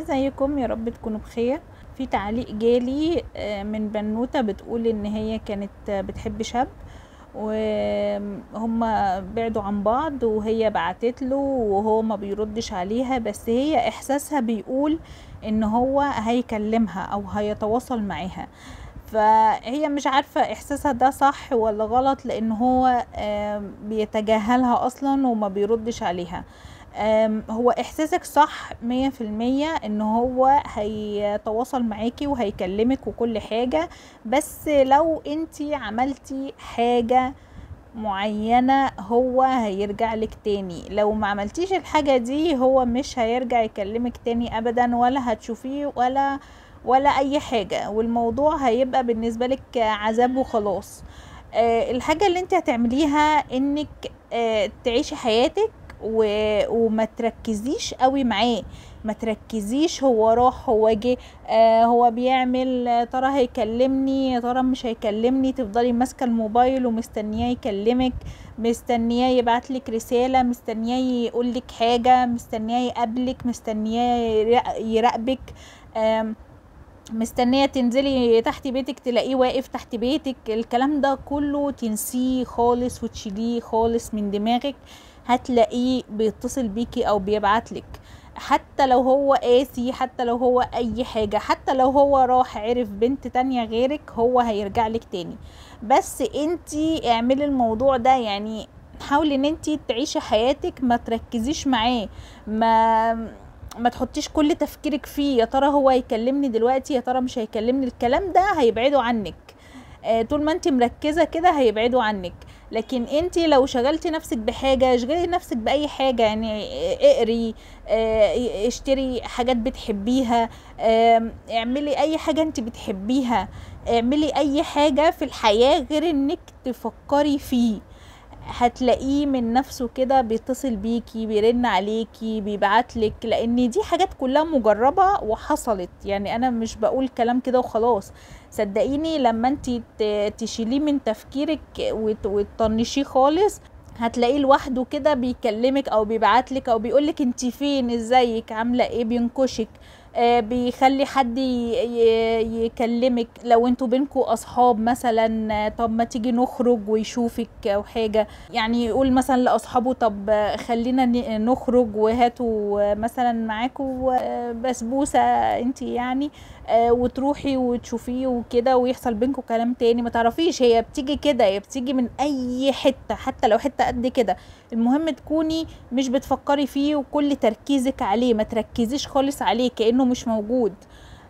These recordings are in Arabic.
ازيكم؟ يا رب تكونوا بخير. في تعليق جالي من بنوتة بتقول ان هي كانت بتحب شاب وهم بعدوا عن بعض، وهي بعتت له وهو ما بيردش عليها، بس هي احساسها بيقول ان هو هيكلمها او هيتواصل معاها. فهي مش عارفة احساسها ده صح ولا غلط، لان هو بيتجاهلها اصلا وما بيردش عليها. هو احساسك صح 100% ان هو هيتواصل معاكي وهيكلمك وكل حاجة، بس لو انتي عملتي حاجة معينة هو هيرجع لك تاني. لو ما عملتيش الحاجة دي هو مش هيرجع يكلمك تاني ابدا، ولا هتشوفيه ولا اي حاجة، والموضوع هيبقى بالنسبة لك عذاب وخلاص. الحاجة اللي انت هتعمليها انك تعيشي حياتك وما تركزيش قوي معاه. ما تركزيش هو راح هو جه هو بيعمل ترى هيكلمني ترى مش هيكلمني. تفضلي ماسكه الموبايل ومستنياه يكلمك، مستنياه يبعتلك رساله، مستنياه يقولك حاجه، مستنياه يقابلك، مستنياه يراقبك، مستنية تنزلي تحت بيتك تلاقيه واقف تحت بيتك. الكلام ده كله تنسيه خالص وتشيليه خالص من دماغك. هتلاقيه بيتصل بيكي او بيبعتلك، حتى لو هو قاسي، حتى لو هو اي حاجة، حتى لو هو راح عرف بنت تانية غيرك هو هيرجع لك تاني. بس انتي اعملي الموضوع ده، يعني حاولي ان انتي تعيشي حياتك، ما تركزيش معاه، ما تحطيش كل تفكيرك فيه يا ترى هو هيكلمني دلوقتي يا ترى مش هيكلمني. الكلام ده هيبعدوا عنك. طول ما انت مركزة كده هيبعدوا عنك. لكن انت لو شغلتي نفسك بحاجة، اشغلي نفسك بأي حاجة، يعني اقري، اشتري حاجات بتحبيها، اعملي اي حاجة انت بتحبيها، اعملي اي حاجة في الحياة غير انك تفكري فيه. هتلاقيه من نفسه كده بيتصل بيكي، بيرن عليكي، بيبعتلك، لان دي حاجات كلها مجربة وحصلت. يعني انا مش بقول كلام كده وخلاص، صدقيني لما انتي تشيليه من تفكيرك وتطنشيه خالص هتلاقيه لوحده كده بيكلمك او بيبعتلك او بيقولك انتي فين، ازيك، عاملة ايه، بينكشك. بيخلي حد يكلمك لو انتوا بينكوا اصحاب مثلا. طب ما تيجي نخرج ويشوفك او حاجة، يعني يقول مثلا لاصحابه طب خلينا نخرج وهاتوا مثلا معاكوا بسبوسة انتي يعني، وتروحي وتشوفيه وكده ويحصل بينكوا كلام تاني. ما تعرفيش، هي بتيجي كده، هي بتيجي من اي حتة حتى لو حتة قد كده. المهم تكوني مش بتفكري فيه وكل تركيزك عليه، ما تركزيش خالص عليه كأنه مش موجود.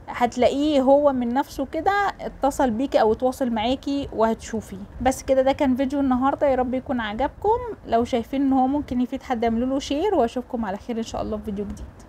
هتلاقيه هو من نفسه كده اتصل بيكي او اتواصل معاكي وهتشوفي. بس كده، ده كان فيديو النهارده، يا رب يكون عجبكم. لو شايفين ان هو ممكن يفيد حد اعملوا له شير، واشوفكم على خير ان شاء الله في فيديو جديد.